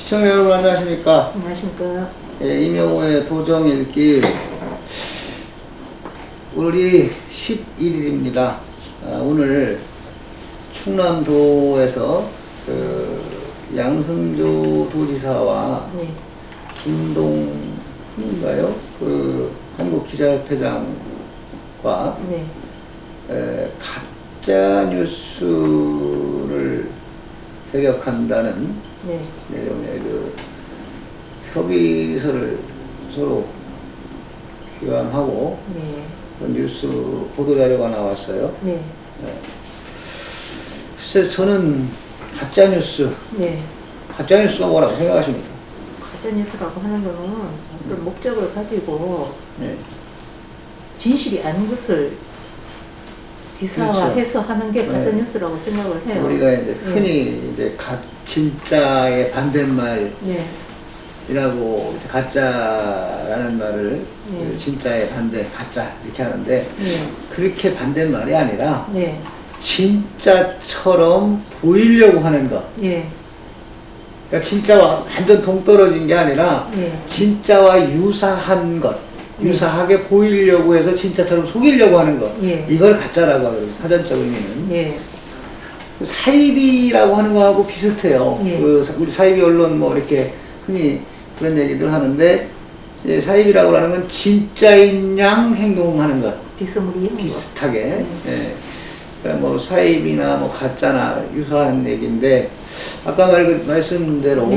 시청자 여러분 안녕하십니까? 안녕하십니까? 예, 이명호의 도정읽기 오늘이 11일입니다. 오늘 충남도에서 양승조 도지사와 네. 김동훈인가요? 한국기자협회장과 네. 가짜 뉴스를 배격한다는 네. 내용의 협의서를 서로 교환하고 네. 뉴스 보도자료가 나왔어요. 네. 글쎄 저는 가짜뉴스, 네. 가짜뉴스가 뭐라고 생각하십니까? 가짜뉴스라고 하는 거는 어떤 목적을 가지고 네. 진실이 아닌 것을 기사화해서 하는 게 가짜뉴스라고 생각을 해요. 우리가 이제 흔히 이제 진짜의 반대말이라고 네. 가짜라는 말을 진짜의 반대, 가짜 이렇게 하는데 그렇게 반대말이 아니라 네. 진짜처럼 보이려고 하는 것. 네. 그러니까 진짜와 완전 동떨어진 게 아니라 진짜와 유사한 것, 유사하게 보이려고 해서 진짜처럼 속이려고 하는 것. 이걸 가짜라고 하거든요. 사전적 의미는. 사이비라고 하는 거하고 비슷해요. 우리 사이비 언론 뭐 이렇게 흔히 그런 얘기들 하는데 사이비라고 하는 건 진짜인 양 행동하는 것. 비슷하게. 그러니까 뭐 사이비나 뭐 가짜나 유사한 얘기인데 아까 말씀한 대로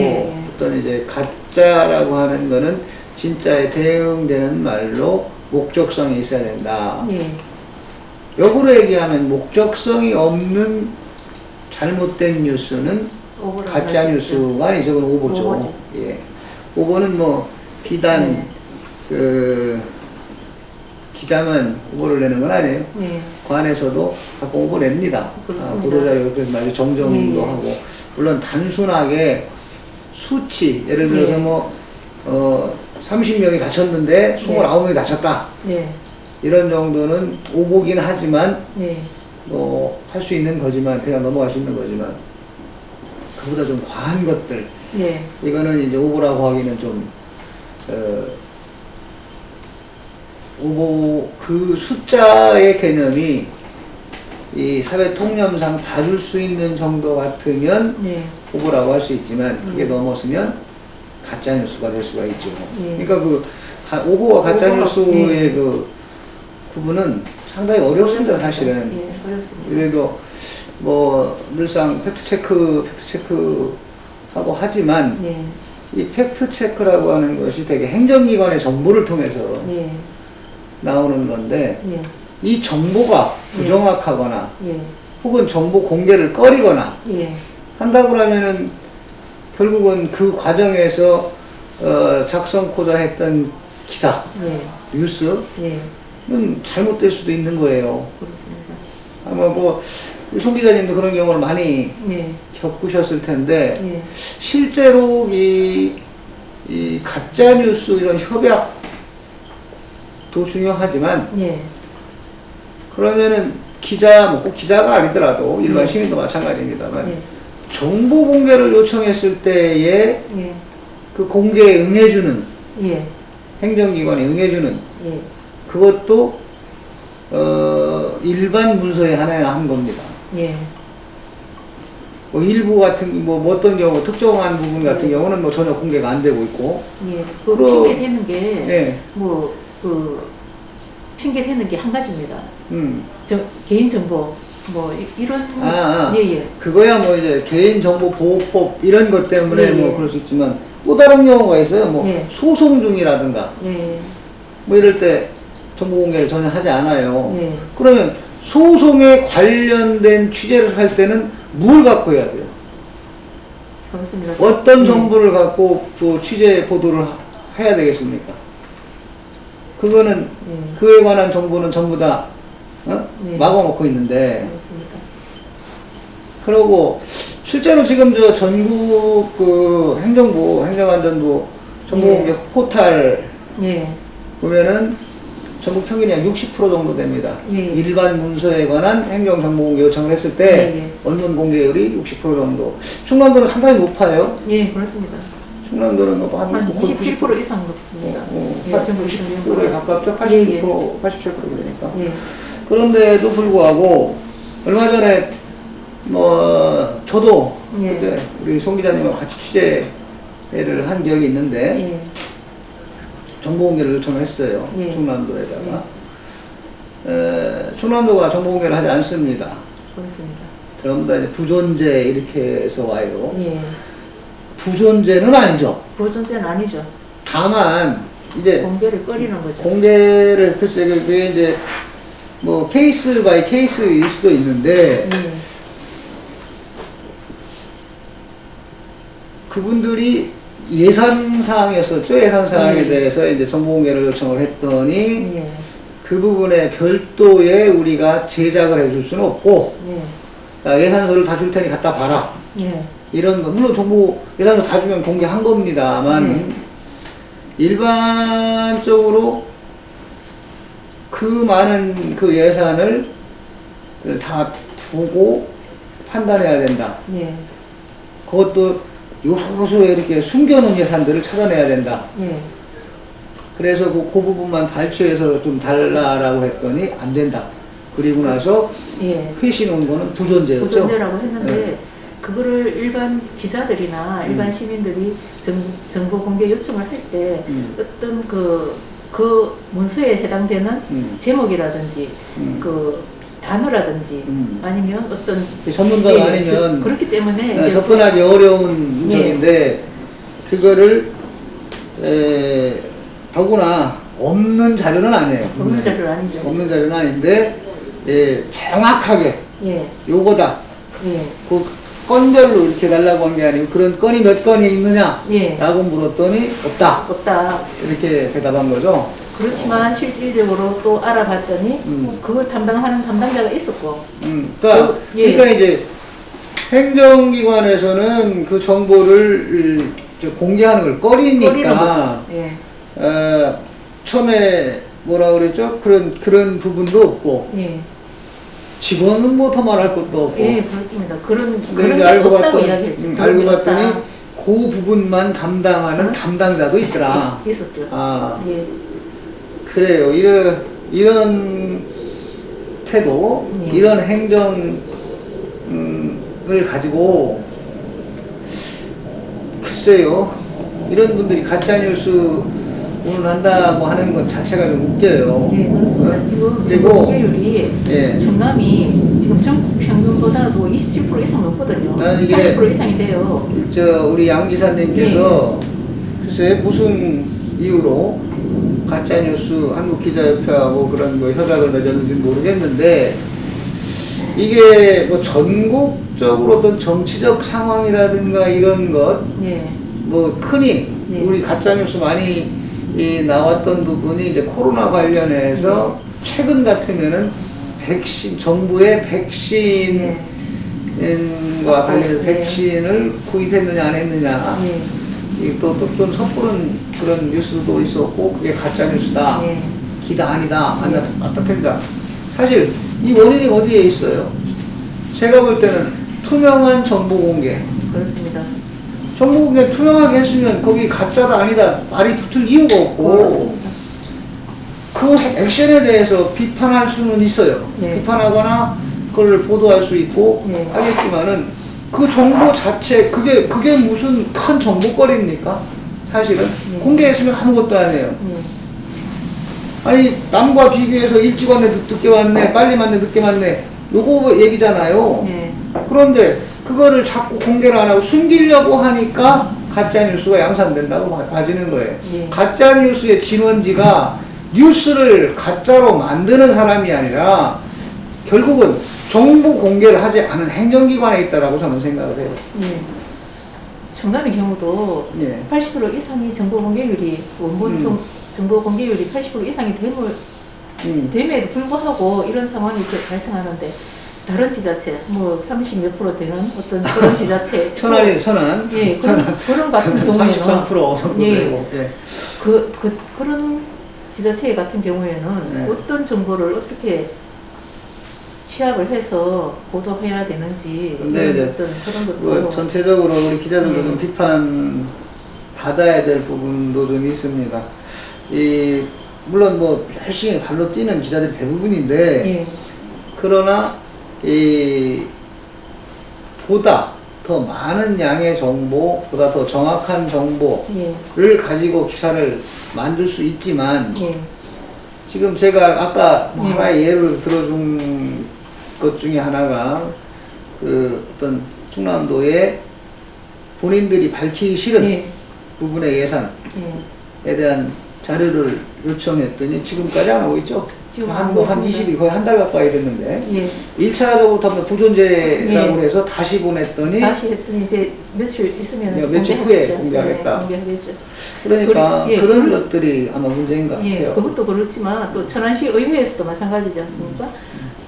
어떤 이제 가짜라고 하는 거는 진짜에 대응되는 말로 목적성이 있어야 된다. 역으로 얘기하면 목적성이 없는 잘못된 뉴스는 가짜 뉴스가 아니죠. 그건 오보죠. 오보는 뭐 비단 기자만 오보를 내는 건 아니에요. 관에서도 가끔 오보 냅니다. 보도자료 그래서 말이 정정도 하고 물론 단순하게 수치 예를 들어서 뭐 30명이 다쳤는데 29명이 다쳤다. 이런 정도는 오보긴 하지만 뭐 할 수 있는 거지만 그냥 넘어갈 수 있는 거지만 그보다 좀 과한 것들 이거는 이제 오보라고 하기는 좀 오보 그 숫자의 개념이 이 사회 통념상 봐줄 수 있는 정도 같으면 오보라고 할 수 있지만 그게 넘었으면 가짜 뉴스가 될 수가 있죠. 그러니까 그 오보와 가짜 뉴스의 그 구분은 상당히 어렵습니다, 사실은. 어렵습니다. 그래도 뭐 늘상 팩트 체크 하고 하지만 이 팩트 체크라고 하는 것이 되게 행정기관의 정보를 통해서 나오는 건데 이 정보가 부정확하거나 혹은 정보 공개를 꺼리거나 한다고 그러면은 결국은 그 과정에서 작성코자 했던 기사, 뉴스는 잘못될 수도 있는 거예요. 그렇습니다. 아마 뭐 송 기자님도 그런 경우를 많이 겪으셨을 텐데 실제로 이 가짜 뉴스 이런 협약도 중요하지만 그러면은 뭐 꼭 기자가 아니더라도 일반 시민도 마찬가지입니다만 정보 공개를 요청했을 때에 그 공개에 응해주는 행정기관이 응해주는 그것도 일반 문서의 하나의 한 겁니다. 뭐 일부 같은 뭐 어떤 경우 특정한 부분 같은 경우는 뭐 전혀 공개가 안 되고 있고 그 핑계 대는 게 뭐 그 핑계 대는 게 한 가지입니다. 개인 정보 뭐 이런 그거야 뭐 이제 개인정보보호법 이런 것 때문에 뭐 그럴 수 있지만 또 다른 경우가 있어요. 뭐 소송 중이라든가 뭐 이럴 때 정보 공개를 전혀 하지 않아요. 그러면 소송에 관련된 취재를 할 때는 뭘 갖고 해야 돼요? 그렇습니다. 어떤 정보를 갖고 또 취재 보도를 해야 되겠습니까? 그거는 그에 관한 정보는 전부 다 막아놓고 있는데 그러고 실제로 지금 저 전국 그 행정안전부 정보공개 포탈 보면은 전국 평균이 한 60% 정도 됩니다. 일반 문서에 관한 행정정보공개 요청을 했을 때 언론 공개율이 60% 정도. 충남도는 상당히 높아요. 그렇습니다. 충남도는 한 한 거의 27% 이상 높습니다. 예, 전부 90%에 가깝죠? 87%, 예, 예. 87% 그러니까. 예. 그런데도 불구하고 얼마 전에 저도 예. 그때 우리 송 기자님하고 같이 취재를 한 기억이 있는데 예. 정보공개를 요청했어요. 예. 충남도에다가. 충남도가 정보공개를 하지 않습니다. 그렇습니다. 전부 다 이제 부존재 이렇게 해서 와요. 예. 부존재는 아니죠. 부존재는 아니죠. 다만 이제 공개를 꺼리는 거죠. 공개를 글쎄 그게 이제 뭐 케이스 바이 케이스일 수도 있는데 예. 그분들이 예산 사항이었었죠. 예산 사항에 예. 대해서 이제 정보 공개를 요청을 했더니 예. 그 부분에 별도의 우리가 제작을 해줄 수는 없고 예. 야, 예산서를 다 줄 테니 갖다 봐라. 예. 이런 거 물론 정보 예산서 다 주면 공개한 겁니다만 일반적으로 그 많은 그 예산을 다 보고 판단해야 된다. 예. 그것도 요소요소에 이렇게 숨겨놓은 예산들을 찾아내야 된다. 예. 그래서 그 부분만 발췌해서 좀 달라라고 했더니 안 된다. 그리고 나서 예. 회신 온 거는 부존재였죠. 부존재라고 했는데 네. 그거를 일반 기자들이나 일반 시민들이 정보 공개 요청을 할 때 어떤 그 문서에 해당되는 제목이라든지 그 단어라든지 아니면 어떤 전문가가 아니면 그렇기 때문에 접근하기 어려운 문제인데 그거를 더구나 없는 자료는 아니에요. 없는 자료는 아니죠. 없는 자료는 아닌데 정확하게 예. 요거다. 예. 그 건별로 이렇게 달라고 한 게 아니고 그런 건이 몇 건이 있느냐 예. 라고 물었더니 없다. 없다. 이렇게 대답한 거죠. 그렇지만 실질적으로 또 알아봤더니 그걸 담당하는 담당자가 있었고. 그러니까, 예. 그러니까 이제 행정기관에서는 그 정보를 공개하는 걸 꺼리니까 예. 처음에 뭐라 그랬죠? 그런 부분도 없고 예. 직원은 뭐 더 말할 것도 없고. 예, 그렇습니다. 그런 근데 게 알고 없다고 봤더니 이야기했죠. 알고 봤더니 그 부분만 담당하는 담당자도 있더라. 있었죠. 아, 예. 그래요. 이런 태도, 예. 이런 행정을 가지고 글쎄요. 이런 분들이 가짜뉴스 오늘 한다고 하는 것 자체가 좀 웃겨요. 예, 그렇습니다. 지금 그리고 공개율이 예. 충남이 지금 전국 평균보다도 27% 이상 높거든요. 나는 이게 80% 이상이 돼요. 우리 양 기사님께서 글쎄 무슨 이유로 가짜뉴스 한국기자협회하고 그런 뭐 협약을 맺었는지는 모르겠는데 이게 뭐 전국적으로 어떤 정치적 상황이라든가 이런 것 예. 뭐 흔히 예. 우리 가짜뉴스 많이 나왔던 부분이 이제 코로나 관련해서 최근 같으면은 백신 정부의 백신과 관련해서 예. 백신을 구입했느냐 안 했느냐 예. 또 좀 섣부른 그런 뉴스도 있었고 그게 가짜뉴스다 예. 기다 아니다 맞다 틀리다 사실 이 원인이 어디에 있어요? 제가 볼 때는 투명한 정보 공개 그렇습니다. 정보 공개 투명하게 했으면 거기 가짜다 아니다 말이 붙을 이유가 없고 그렇습니다. 그 액션에 대해서 비판할 수는 있어요. 네. 비판하거나 그걸 보도할 수 있고 네. 하겠지만은 그 정보 자체 그게 무슨 큰 정보거리입니까? 사실은 네. 공개했으면 아무것도 아니에요. 예. 아니 남과 비교해서 일찍 왔네 늦게 왔네 빨리 왔네 늦게 왔네 요거 얘기잖아요. 예. 그런데 그거를 자꾸 공개를 안 하고 숨기려고 하니까 가짜뉴스가 양산된다고 봐지는 거예요. 예. 가짜뉴스의 진원지가 뉴스를 가짜로 만드는 사람이 아니라 결국은 정보 공개를 하지 않은 행정기관에 있다라고 저는 생각을 해요. 예. 충남의 경우도 예. 80% 이상이 정보 공개율이 원본 정보 공개율이 80% 이상이 됨에도 불구하고 이런 상황이 이렇게 발생하는데 다른 지자체 뭐 30몇 프로 되는 어떤 그런 지자체 천안이 선안 예 그런 같은 경우에는 33% 정도 예, 되고 예. 그런 지자체 같은 경우에는 네. 어떤 정보를 어떻게 취합을 해서 보도해야 되는지 근데 이제 어떤 그런 것도 뭐 전체적으로 우리 기자들도 네. 좀 비판하는 받아야 될 부분도 좀 있습니다. 물론 뭐 열심히 발로 뛰는 기자들이 대부분인데, 예. 그러나 보다 더 많은 양의 정보, 보다 더 정확한 정보를 예. 가지고 기사를 만들 수 있지만, 예. 지금 제가 아까 예. 하나의 예를 들어준 것 중에 하나가 어떤 충남도에 본인들이 밝히기 싫은 예. 부분의 예산에 예. 대한 자료를 요청했더니 지금까지 안 오고 있죠. 지금 한 20일, 거의 한 달 가까이 됐는데, 예. 1차적으로 한번 부존재라고 예. 해서 다시 보냈더니, 다시 했더니 이제 며칠 있으면 며칠 후에 공개하겠다. 네, 공개하겠죠. 그러니까 예, 그런 것들이 아마 문제인 것 예, 같아요. 그것도 그렇지만 또 천안시 의회에서도 마찬가지지 않습니까?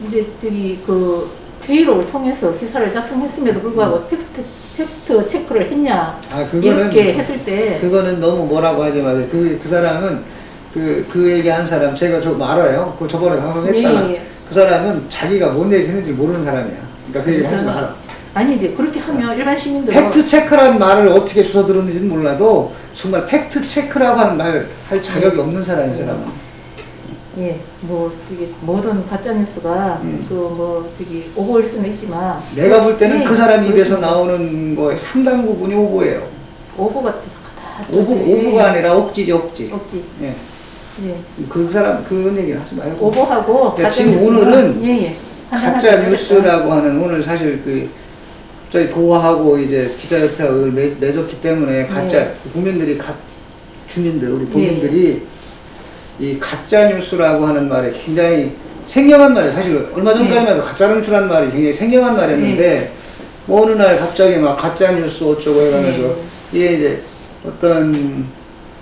이제 저기 그 회의록을 통해서 기사를 작성했음에도 불구하고 팩트 체크를 했냐, 이렇게 했을 때 그거는 너무 뭐라고 하지 마세요. 그 사람은 그 얘기한 사람 제가 좀 알아요. 그 저번에 방송했잖아. 예, 예. 그 사람은 자기가 뭔 얘기 했는지 모르는 사람이야. 그러니까 그 얘기 하지 마라. 아니 이제 그렇게 하면 일반 시민들은 팩트 체크라는 말을 어떻게 주워 들었는지는 몰라도 정말 팩트 체크라고 하는 말 할 자격이 없는 사람이 사람은. 예, 뭐 저기 모든 가짜 뉴스가 그 뭐 저기 오보일 수는 있지만 내가 볼 때는 예, 그 사람 입에서 그렇습니다. 나오는 거에 상당 부분이 오보예요. 오보가 다 오보가 아니라 억지죠, 억지. 억지. 예. 예. 그 사람 그런 얘기는 하지 말고. 오보하고 그러니까 가짜 지금 뉴스는 오늘은 예. 가짜 뉴스라고 하는, 오늘 사실 저희 도하고 이제 기자협회를 맺었기 때문에 가짜 국민들이 주민들 우리 국민들이 이 가짜 뉴스라고 하는 말에 굉장히 생경한 말이에요. 사실 얼마 전까지만 해도 가짜 뉴스라는 말이 굉장히 생경한 말이었는데 뭐 어느 날 갑자기 막 가짜 뉴스 어쩌고 해가면서 이게 이제 어떤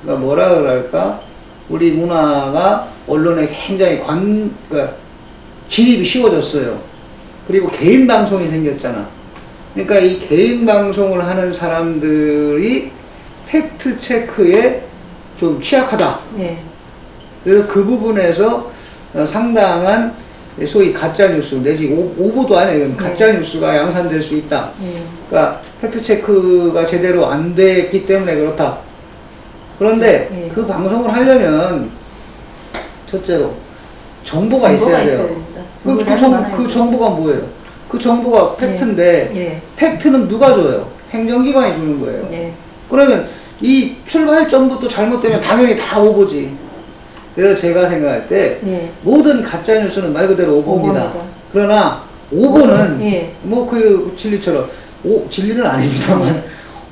뭐라 그럴까, 우리 문화가 언론에 굉장히 그러니까 진입이 쉬워졌어요. 그리고 개인 방송이 생겼잖아. 그러니까 이 개인 방송을 하는 사람들이 팩트 체크에 좀 취약하다. 그래서 그 부분에서 상당한 소위 가짜 뉴스 내지 오보도 아니에요. 가짜 뉴스가 양산될 수 있다. 그러니까 팩트 체크가 제대로 안 됐기 때문에 그렇다. 그런데 그 방송을 하려면 첫째로 정보가 있어야 돼요. 그럼 그 정보가 뭐예요? 그 정보가 팩트인데 팩트는 누가 줘요? 행정기관이 주는 거예요. 그러면 이 출발 전부터 잘못되면 당연히 다 오보지. 그래서 제가 생각할 때 모든 가짜 뉴스는 말 그대로 오보입니다. 그러나 오보는 뭐 그 진리처럼 진리는 아닙니다만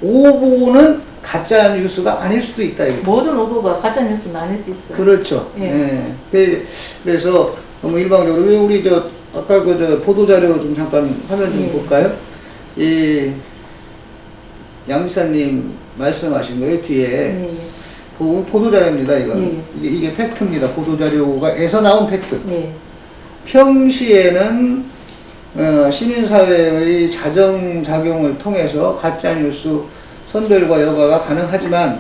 오보는 가짜 뉴스가 아닐 수도 있다. 모든 오보가 가짜 뉴스는 아닐 수 있어요. 그렇죠. 그래서 너무 일방적으로 우리 아까 보도 자료 좀 잠깐 화면 좀 볼까요? 이 양 지사님 말씀하신 거예요 뒤에. 보도자료입니다, 이건. 이게 팩트입니다. 보도자료에서 나온 팩트. 평시에는, 시민사회의 자정작용을 통해서 가짜뉴스 선별과 여과가 가능하지만,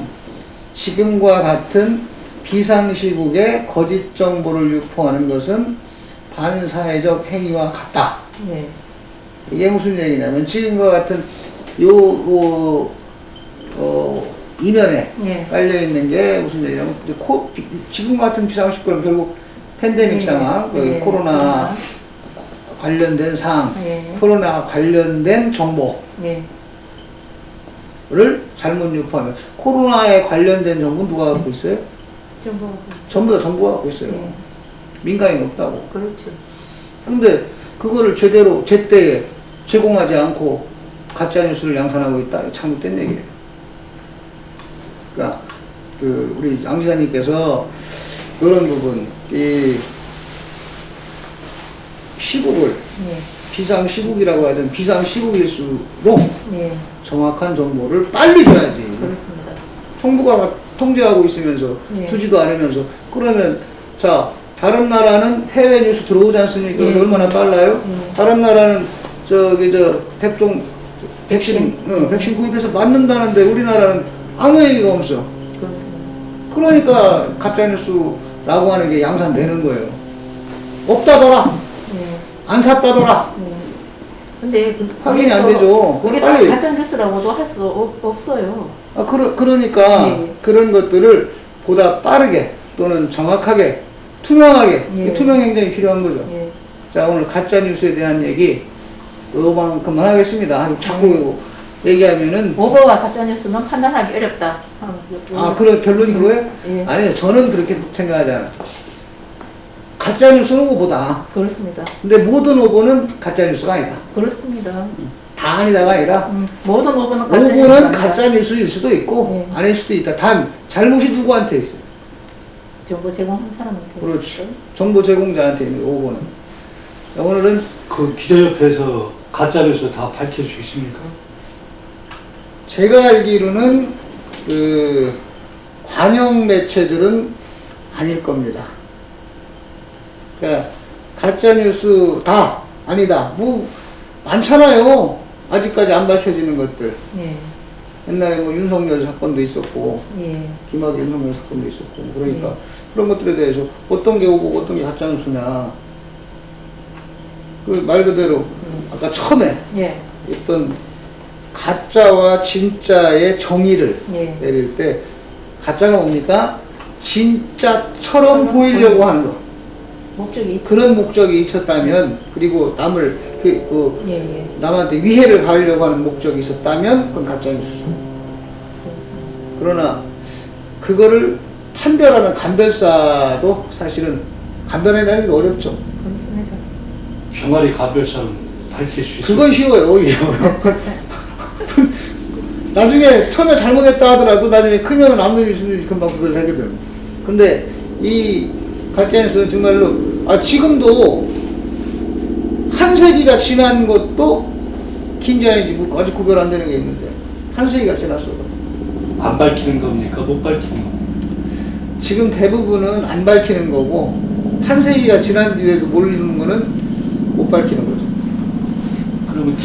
지금과 같은 비상시국에 거짓 정보를 유포하는 것은 반사회적 행위와 같다. 이게 무슨 얘기냐면, 지금과 같은 이면에 깔려있는 게 무슨 얘기냐면, 지금 같은 비상시국은 결국 팬데믹 상황, 코로나 관련된 사항, 코로나 관련된 정보를 잘못 유포하면, 코로나에 관련된 정보는 누가 갖고 있어요? 전부 다 정부가 갖고 있어요. 민간인 없다고. 그렇죠. 근데 그거를 제때에 제공하지 않고 가짜뉴스를 양산하고 있다. 잘못된 얘기예요. 그러니까 우리 양 지사님께서 그런 부분, 이 시국을 비상시국이라고 하든 비상시국일수록 정확한 정보를 빨리 줘야지. 그렇습니다. 정부가 통제하고 있으면서 주지도 않으면서, 그러면 자 다른 나라는 해외 뉴스 들어오지 않습니까? 얼마나 빨라요? 다른 나라는 백신 구입해서 맞는다는데 우리나라는 아무 얘기가 없어. 그렇습니다. 그러니까 가짜뉴스라고 하는 게 양산되는 거예요. 없다더라. 안 샀다더라. 근데 확인이 안 되죠. 그게 다 가짜 뉴스라고도 할 수 없어요. 그러니까 예. 그런 것들을 보다 빠르게 또는 정확하게 투명하게 예. 투명 행정이 필요한 거죠. 예. 자, 오늘 가짜 뉴스에 대한 얘기 요만큼만 하겠습니다. 자꾸 얘기하면은 오버와 가짜 뉴스는 판단하기 어렵다. 그런 결론이 그거예요? 예. 아니요, 저는 그렇게 생각하지 않아요. 가짜 뉴스는 오보다. 그렇습니다. 근데 모든 오보는 가짜 뉴스가 아니다. 그렇습니다. 다 아니다가 아니라 모든 오보는 가짜 뉴스가 오보는 아니다. 가짜 뉴스일 수도 있고 예. 아닐 수도 있다. 단 잘못이 누구한테 있어요? 정보 제공한 사람한테. 그렇죠. 정보 제공자한테 있는 오보는. 자, 오늘은 그 기자협회에서 가짜뉴스 다 밝힐 수 있습니까? 제가 알기로는 그 관영 매체들은 아닐 겁니다. 그러니까 가짜 뉴스 다 아니다. 뭐 많잖아요. 아직까지 안 밝혀지는 것들. 예. 옛날에 뭐 윤석열 사건도 있었고, 예. 김학의 윤석열 사건도 있었고, 그러니까 그런 것들에 대해서 어떤 게 오고 어떤 게 가짜 뉴스냐. 그 말 그대로 아까 처음에 예. 어떤 가짜와 진짜의 정의를 예. 내릴 때 가짜가 뭡니까? 진짜처럼 보이려고 하는 거. 목적이 그런 목적이 있었다면, 그리고 남을 예. 남한테 위해를 가하려고 하는 목적이 있었다면 그건 가짜 뉴스. 그렇습니다. 그러나 그거를 판별하는 감별사도 사실은 감별해내기가 어렵죠. 그렇습니다. 병아리 감별사는 밝힐 수 있습니까? 그건 쉬워요, 오히려. 나중에 처음에 잘못했다 하더라도 나중에 크면 아무 일이 금방 구별되거든. 근데 이 가짜뉴스는 정말로 지금도 한 세기가 지난 것도 긴자인지 아직 구별 안 되는 게 있는데 한 세기가 지났어도 안 밝히는 겁니까? 못 밝히는 겁니까? 지금 대부분은 안 밝히는 거고 한 세기가 지난 뒤에도 모르는 거는 못 밝히는 거죠. 그러면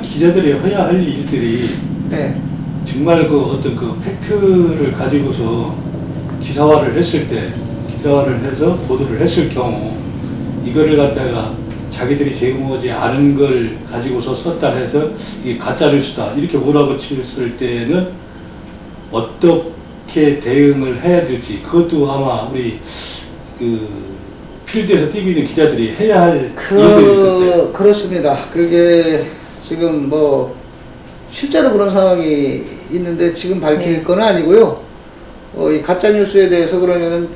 기자들이 해야 할 일들이 네. 정말 그 어떤 그 팩트를 가지고서 기사화를 했을 때, 기사화를 해서 보도를 했을 경우, 이거를 갖다가 자기들이 제공하지 않은 걸 가지고서 썼다 해서 이게 가짜뉴스다 이렇게 몰아붙였을 때는 어떻게 대응을 해야 될지, 그것도 아마 우리 그 필드에서 뛰고 있는 기자들이 해야 할 일들일 건데. 그렇습니다. 그게 지금 뭐 실제로 그런 상황이 있는데 지금 밝힐 건 아니고요. 이 가짜 뉴스에 대해서 그러면은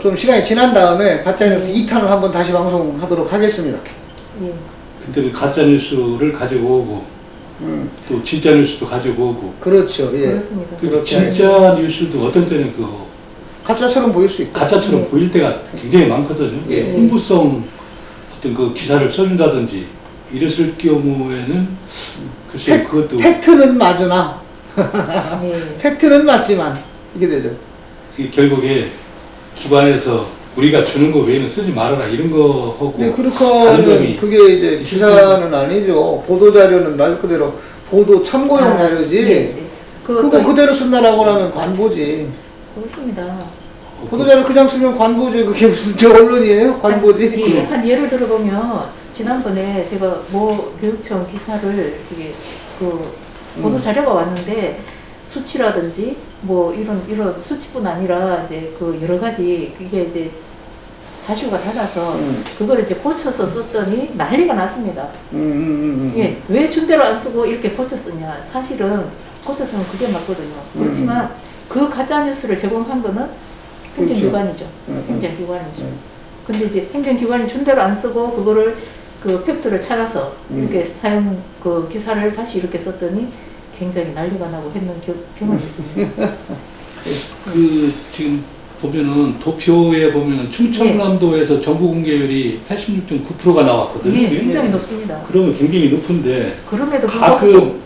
좀 시간이 지난 다음에 가짜 뉴스 2탄을 한번 다시 방송하도록 하겠습니다. 예. 그때 그 가짜 뉴스를 가지고 오고 또 진짜 뉴스도 가지고 오고. 그렇죠. 예. 그렇습니다. 그 진짜 뉴스도 어떤 때는 그 가짜처럼 보일 수 있고. 가짜처럼 보일 때가 굉장히 많거든요. 예. 홍보성 어떤 그 기사를 써준다든지 이랬을 경우에는 글쎄 그것도 팩트는 맞으나 예. 팩트는 맞지만 이게 되죠. 결국에 기관에서 우리가 주는 거 외에는 쓰지 말아라 이런 거 하고 네, 다른 그렇게 점이 그게 이제 기사는 아니죠. 보도 자료는 말 그대로 보도 참고용 자료지. 예. 그거 그대로 쓴다라고 하면 관보지. 그렇습니다. 보도 자료 그냥 쓰면 관보지. 그게 무슨 저 언론이에요? 관보지. 한 예를 들어보면 지난번에 제가 모 교육청 기사를 되게 그 보도 자료가 왔는데 수치라든지 뭐 이런 수치뿐 아니라 이제 그 여러 가지 그게 이제 사실과 달라서 그걸 이제 고쳐서 썼더니 난리가 났습니다. 예, 왜 준대로 안 쓰고 이렇게 고쳤었냐? 사실은 고쳤으면 그게 맞거든요. 그렇지만 그 가짜 뉴스를 제공한 거는 행정기관이죠. 행정기관이죠. 근데 이제 행정기관이 준대로 안 쓰고 그거를 그 팩트를 찾아서 이렇게 사용 그 기사를 다시 이렇게 썼더니 굉장히 난리가 나고 했는 경험이 있습니다. 그 지금 보면은 도표에 보면은 충청남도에서 정보 공개율이 86.9%가 나왔거든요. 예, 굉장히 높습니다. 그러면 굉장히 높은데 그럼에도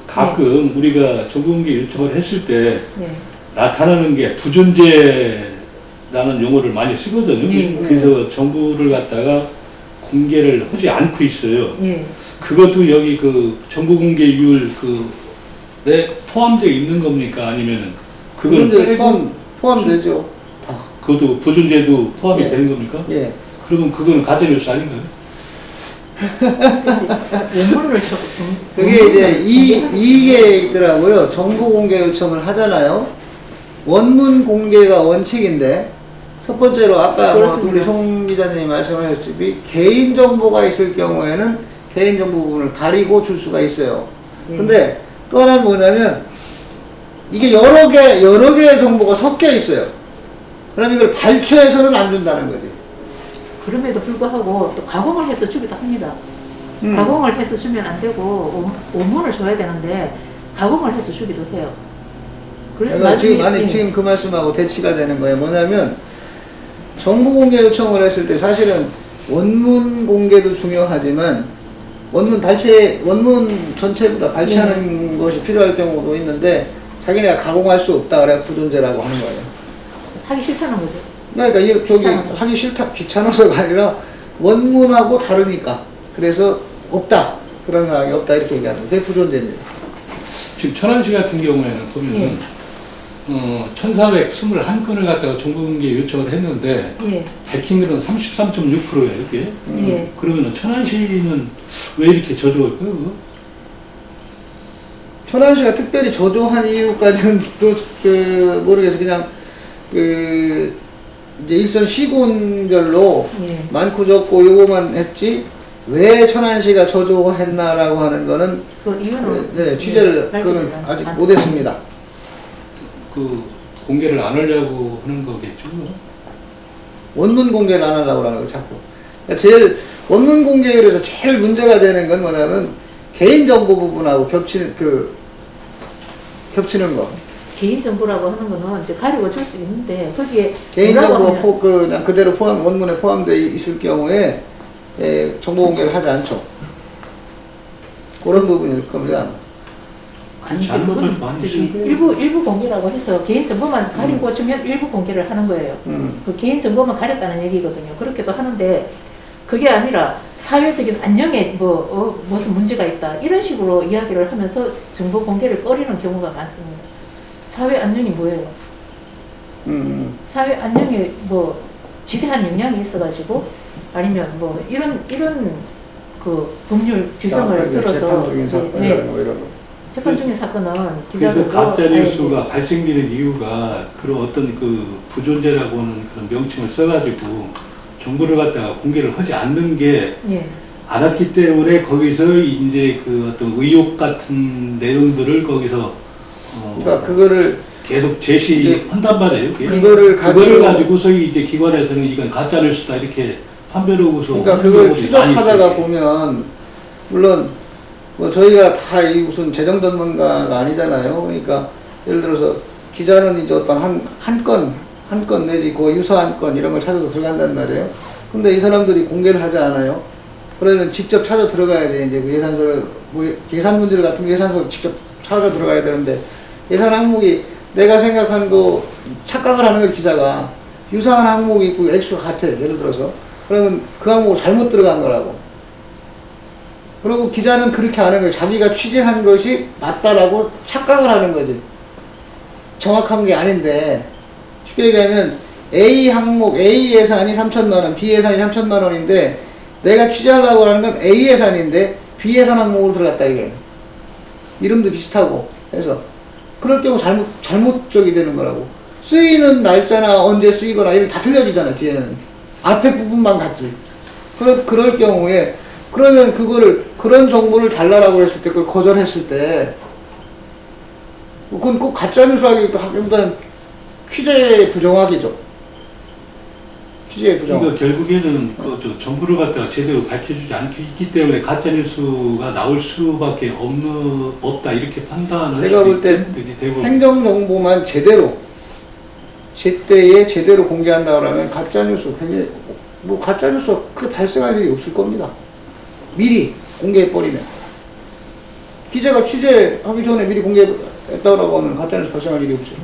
가끔 우리가 정보 공개 요청을 했을 때 네. 나타나는 게 부존재라는 용어를 많이 쓰거든요. 예. 그래서 정보를 갖다가 공개를 하지 않고 있어요. 예. 그것도 여기 그 정보 공개율 그에 포함되어 있는 겁니까? 아니면은 그건 빼고 포함되죠. 그것도 부존재도 포함이 예. 되는 겁니까? 예. 그러면 그거는 가짜뉴스 아닌가요? 원문을 그게 이제 이게 있더라고요. 정보 공개 요청을 하잖아요. 원문 공개가 원칙인데 첫 번째로 아까 뭐 우리 송 기자님이 말씀하셨듯이 개인 정보가 있을 경우에는 개인 정보 부분을 가리고 줄 수가 있어요. 근데 또 하나는 뭐냐면 이게 여러 개의 정보가 섞여 있어요. 그럼 이걸 발췌해서는 안 준다는 거지. 그럼에도 불구하고 또 가공을 해서 주기도 합니다. 가공을 해서 주면 안 되고 원문을 줘야 되는데 가공을 해서 주기도 해요. 그래서 나중에 지금 그 말씀하고 대치가 되는 거예요. 뭐냐면 정보 공개 요청을 했을 때 사실은 원문 공개도 중요하지만 원문 전체보다 발췌하는 것이 필요할 경우도 있는데 자기네가 가공할 수 없다 그래 부존재라고 하는 거예요. 하기 싫다는 거죠. 그러니까 하기 싫다 귀찮아서가 아니라 원문하고 다르니까 그래서 없다 그런 상황이 없다 이렇게 얘기하는 게 부존재입니다. 지금 천안시 같은 경우에는 보면은 1421건을 갖다가 정보공개 요청을 했는데 밝힌 거는 33.6%예요 이게. 그러면은 천안시는 왜 이렇게 저조할까요? 천안시가 특별히 저조한 이유까지는 또 모르겠어요. 그냥 이제 일선 시군별로 많고 적고 요거만 했지 왜 천안시가 저조했나라고 하는 거는 그 이유는 취재를 그건 아직 못했습니다. 그 공개를 안 하려고 하는 거겠죠. 원문 공개를 안 하려고 하는 거 자꾸. 그러니까 원문 공개에서 제일 문제가 되는 건 뭐냐면 개인정보 부분하고 겹치는 거. 개인정보라고 하는 거는 이제 가리고 줄 수 있는데 거기에 개인정보가 그냥 그대로 원문에 포함되어 있을 경우에 정보 공개를 하지 않죠. 그런 부분일 겁니다. 아니, 일부 공개라고 해서 개인 정보만 가리고 주면 일부 공개를 하는 거예요. 그 개인 정보만 가렸다는 얘기거든요. 그렇게도 하는데 그게 아니라 사회적인 안녕에 무슨 문제가 있다 이런 식으로 이야기를 하면서 정보 공개를 꺼리는 경우가 많습니다. 사회 안녕이 뭐예요? 사회 안녕에 뭐 지대한 영향이 있어가지고 아니면 뭐 이런 그 법률 규정을 들어서 재판 중인 사건은 그래서 가짜 뉴스가 발생되는 이유가 그런 어떤 그 부존재라고 하는 그런 명칭을 써가지고 정보를 갖다가 공개를 하지 않는 게 않았기 때문에 거기서 이제 그 어떤 의혹 같은 내용들을 거기서 그러니까 그거를 계속 제시한단 말이에요. 그거를 가지고서 이제 기관에서는 이건 가짜 뉴스다 이렇게 판별하고서 그러니까 그걸 추적하다가 보면 물론 뭐 저희가 다 무슨 재정 전문가가 아니잖아요. 그러니까 예를 들어서 기자는 이제 어떤 한 건 내지 그 유사한 건 이런 걸 찾아서 들어간단 말이에요. 근데 이 사람들이 공개를 하지 않아요. 그러면 직접 찾아 들어가야 돼. 이제 그 예산서를 예산 문제를 같은 예산서 직접 찾아 들어가야 되는데 예산 항목이 내가 생각한 거 착각을 하는 거 기자가 유사한 항목이 있고 액수가 같아. 예를 들어서 그러면 그 항목을 잘못 들어간 거라고. 그리고 기자는 그렇게 하는 거예요. 자기가 취재한 것이 맞다라고 착각을 하는 거지. 정확한 게 아닌데 쉽게 얘기하면 A 항목, A 예산이 3천만 원, B 예산이 3천만 원인데 내가 취재하려고 하는 건 A 예산인데 B 예산 항목으로 들어갔다 이게. 이름도 비슷하고 해서 그럴 경우 잘못적이 되는 거라고. 쓰이는 날짜나 언제 쓰이거나 이런 다 틀려지잖아 뒤에는. 앞에 부분만 같지. 그럴 경우에 그러면 그런 정보를 달라라고 했을 때 그걸 거절했을 때 그건 꼭 가짜뉴스 하기보다는 취재 부정하기죠. 취재 부정. 그러니까 결국에는 그 정보를 갖다가 제대로 밝혀주지 않기 때문에 가짜 뉴스가 나올 수밖에 없다 이렇게 판단을. 제가 볼 때 행정 정보만 제때에 제대로 공개한다고 하면 가짜 뉴스 굉장히 가짜 뉴스 크게 발생할 일이 없을 겁니다. 미리 공개해 버리면 기자가 취재하기 전에 미리 공개했다고 하면 가짜 뉴스 발생할 일이 없죠.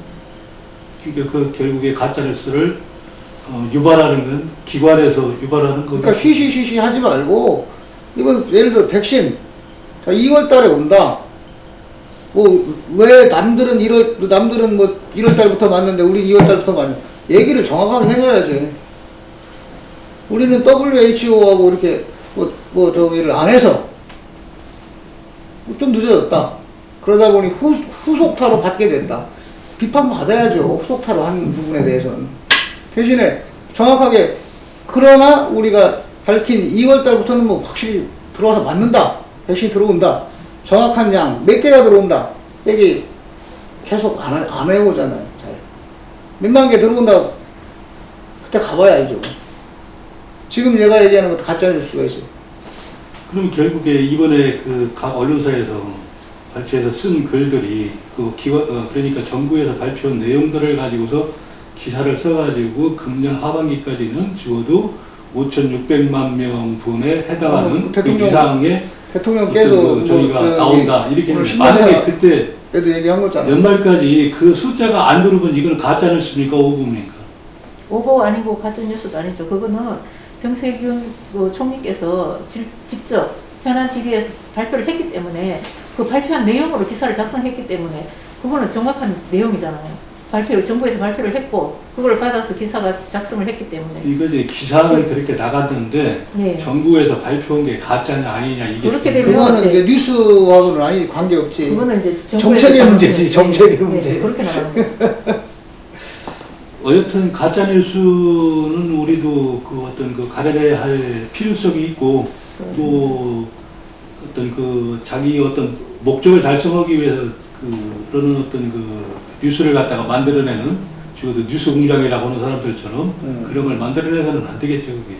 그러니까 그 결국에 가짜 뉴스를 유발하는 건 기관에서 유발하는 거. 그러니까 쉬쉬 하지 말고 이번 예를 들어 백신 자 2월 달에 온다. 뭐 왜 남들은 뭐 1월 달부터 맞는데 우리 2월 달부터 맞는 얘기를 정확하게 해줘야지. 우리는 WHO하고 이렇게 저기를 안 해서 좀 늦어졌다. 그러다 보니 후속타로 받게 된다. 비판받아야죠. 후속타로 한 부분에 대해서는. 대신에 정확하게 그러나 우리가 밝힌 2월달부터는 뭐 확실히 들어와서 맞는다. 백신이 들어온다. 정확한 양 몇 개가 들어온다. 여기 계속 안 해오잖아요. 잘. 몇만 개 들어온다. 그때 가봐야 알죠. 지금 얘가 얘기하는 것도 가짜 뉴스가 있어요. 그럼 결국에 이번에 그 각 언론사에서 발표해서 쓴 글들이 그러니까 정부에서 발표한 내용들을 가지고서 기사를 써가지고 금년 하반기까지는 적어도 5,600만 명 분에 해당하는 그 이상의 대통령께서 저희가 나온다 이렇게 했는데 만약에 그때 얘기한 거잖아. 연말까지 그 숫자가 안 들어오면 이건 가짜 뉴스입니까 오보입니까? 오보 아니고 가짜 뉴스도 아니죠. 그거는 정세균 총리께서 직접 현안 질의에서 발표를 했기 때문에 그 발표한 내용으로 기사를 작성했기 때문에 그거는 정확한 내용이잖아요. 정부에서 발표를 했고 그걸 받아서 기사가 작성을 했기 때문에 이거 이제 기사는 그렇게 나갔는데 네. 정부에서 발표한 게 가짜냐 아니냐 이게 그렇게 되면 그거는 이제 뉴스하고는 아니 관계없지. 그거는 이제 정책의 문제지. 정책의 문제. 그렇게 나가는 거예요. 어쨌든 가짜 뉴스는 우리도 그 어떤 그 가려내야 할 필요성이 있고 또 어떤 그 자기 어떤 목적을 달성하기 위해서 그런 어떤 그 뉴스를 갖다가 만들어내는 적어도 뉴스 공장이라고 하는 사람들처럼 그런 걸 만들어내서는 안 되겠죠. 그게.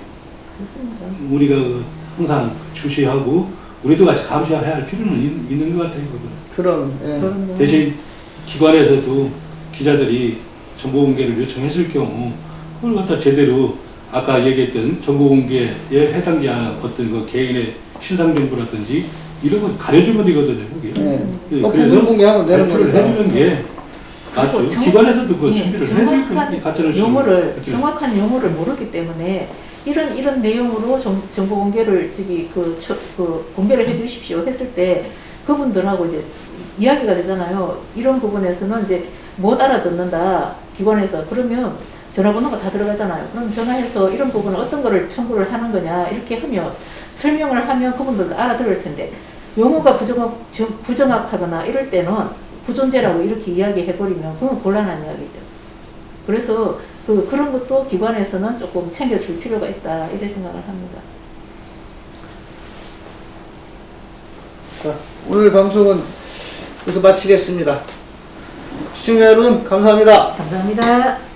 그렇습니다. 우리가 항상 주시하고 우리도 같이 감시해야 할 필요는 있는 것 같아요. 그럼 그런 대신 기관에서도 기자들이 정보 공개를 요청했을 경우 그걸 갖다 제대로 아까 얘기했던 정보 공개에 해당되지 않은 어떤 그 개인의 신상 정보라든지 이런 건 가려주면 되거든요. 그게. 부분 공개하면 되는 발표를 거니까. 해주는 게 맞죠. 기관에서도 그 준비를 해줄 거니까 가짜를 정확한 용어를 모르기 때문에 이런 내용으로 정보 공개를 공개를 해주십시오 했을 때 그분들하고 이제 이야기가 되잖아요. 이런 부분에서는 이제 못 알아듣는다 기관에서 그러면 전화번호가 다 들어가잖아요. 그럼 전화해서 이런 부분은 어떤 거를 청구를 하는 거냐 이렇게 하면 설명을 하면 그분들도 알아들을 텐데 용어가 부정확하거나 이럴 때는 부존재라고 이렇게 이야기해버리면 그건 곤란한 이야기죠. 그래서 그런 것도 기관에서는 조금 챙겨줄 필요가 있다 이렇게 생각을 합니다. 자, 오늘 방송은 여기서 마치겠습니다. 시청자 여러분 감사합니다. 감사합니다.